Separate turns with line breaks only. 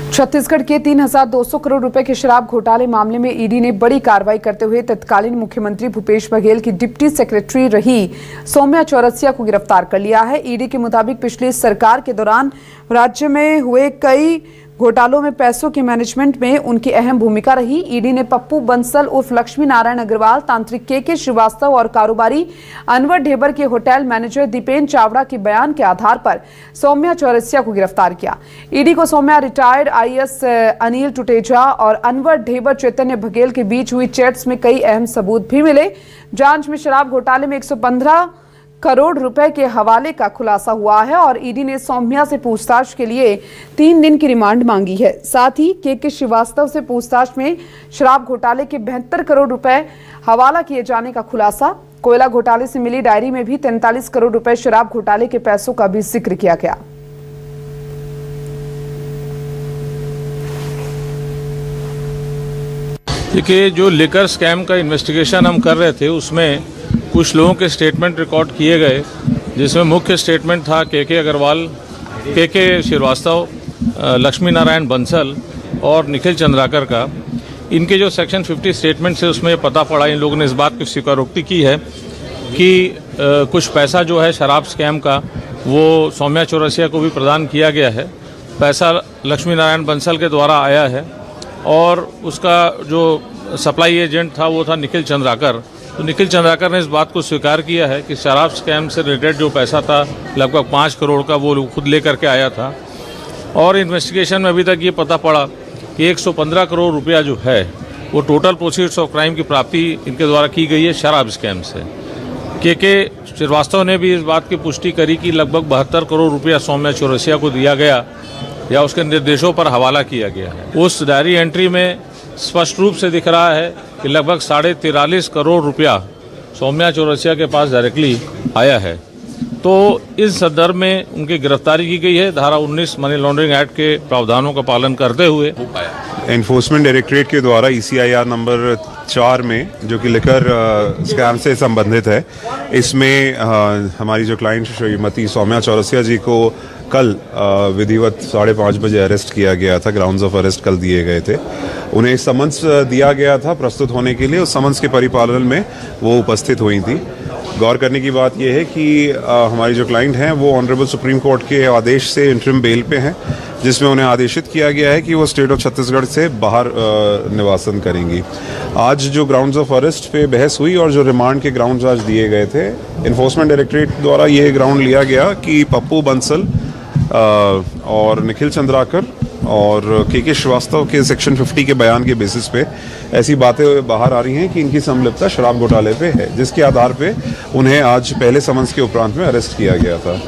छत्तीसगढ़ के 3,200 करोड़ रुपए के शराब घोटाले मामले में ईडी ने बड़ी कार्रवाई करते हुए तत्कालीन मुख्यमंत्री भूपेश बघेल की डिप्टी सेक्रेटरी रही सौम्या चौरसिया को गिरफ्तार कर लिया है। ईडी के मुताबिक पिछली सरकार के दौरान राज्य में हुए कई घोटालों में पैसों के मैनेजमेंट में उनकी अहम भूमिका रही। ईडी ने पप्पू बंसल उर्फ लक्ष्मी नारायण अग्रवाल, तांत्रिक के श्रीवास्तव और कारोबारी अनवर ढेबर के होटल मैनेजर दीपेन चावड़ा के बयान के आधार पर सौम्या चौरसिया को गिरफ्तार किया। ईडी को सौम्या, रिटायर्ड आईएएस अनिल टुटेजा और अनवर ढेबर चैतन्य बघेल के बीच हुई चैट्स में कई अहम सबूत भी मिले। जांच में शराब घोटाले में 115 करोड़ रुपए के हवाले का खुलासा हुआ है और ईडी ने सौम्या से पूछताछ के लिए 3 दिन की रिमांड मांगी है। साथ ही के श्रीवास्तव से पूछताछ में शराब घोटाले के 72 करोड़ रुपए हवाला किए जाने का खुलासा। कोयला घोटाले से मिली डायरी में भी 43 करोड़ रुपए शराब घोटाले के पैसों का भी जिक्र किया गया।
देखिए, जो लिकर स्कैम का इन्वेस्टिगेशन हम कर रहे थे उसमें कुछ लोगों के स्टेटमेंट रिकॉर्ड किए गए, जिसमें मुख्य स्टेटमेंट था के अग्रवाल, के श्रीवास्तव, लक्ष्मी नारायण बंसल और निखिल चंद्राकर का। इनके जो सेक्शन 50 स्टेटमेंट है उसमें पता पड़ा, इन लोगों ने इस बात की स्वीकारोक्ति की है कि कुछ पैसा जो है शराब स्कैम का वो सौम्या चौरसिया को भी प्रदान किया गया है। पैसा लक्ष्मी नारायण बंसल के द्वारा आया है और उसका जो सप्लाई एजेंट था वो था निखिल चंद्राकर। तो निखिल चंद्राकर ने इस बात को स्वीकार किया है कि शराब स्कैम से रिलेटेड जो पैसा था लगभग 5 करोड़ का वो खुद लेकर के आया था। और इन्वेस्टिगेशन में अभी तक ये पता पड़ा कि 115 करोड़ रुपया जो है वो टोटल प्रोसीड्स ऑफ क्राइम की प्राप्ति इनके द्वारा की गई है शराब स्कैम से। के श्रीवास्तव ने भी इस बात की पुष्टि करी कि लगभग 72 करोड़ रुपया सौम्या चौरसिया को दिया गया या उसके निर्देशों पर हवाला किया गया है। उस डायरी एंट्री में स्पष्ट रूप से दिख रहा है कि लगभग 43.5 करोड़ रुपया सौम्या चौरसिया के पास डायरेक्टली आया है। तो इस संदर्भ में उनकी गिरफ्तारी की गई है धारा 19 मनी लॉन्ड्रिंग एक्ट के प्रावधानों का पालन करते हुए।
एनफोर्समेंट डायरेक्टरेट के द्वारा ECIR नंबर 4 में, जो कि लिकर स्कैम से संबंधित है, इसमें हमारी जो क्लाइंट श्रीमती सौम्या चौरसिया जी को कल विधिवत 5:30 बजे अरेस्ट किया गया था। ग्राउंड्स ऑफ अरेस्ट कल दिए गए थे। उन्हें समन्स दिया गया था प्रस्तुत होने के लिए। उस समन्स के परिपालन में वो उपस्थित हुई थी। गौर करने की बात यह है कि हमारी जो क्लाइंट हैं वो ऑनरेबल सुप्रीम कोर्ट के आदेश से इंटरिम बेल पे हैं, जिसमें उन्हें आदेशित किया गया है कि वो स्टेट ऑफ छत्तीसगढ़ से बाहर निवासन करेंगी। आज जो ग्राउंड्स ऑफ अरेस्ट पे बहस हुई और जो रिमांड के ग्राउंड्स आज दिए गए थे, इन्फोर्समेंट डायरेक्टरेट द्वारा ये ग्राउंड लिया गया कि पप्पू बंसल और निखिल चंद्राकर और के श्रीवास्तव के सेक्शन 50 के बयान के बेसिस पे ऐसी बातें बाहर आ रही हैं कि इनकी संलिप्तता शराब घोटाले पे है, जिसके आधार पे उन्हें आज पहले समन्स के उपरांत में अरेस्ट किया गया था।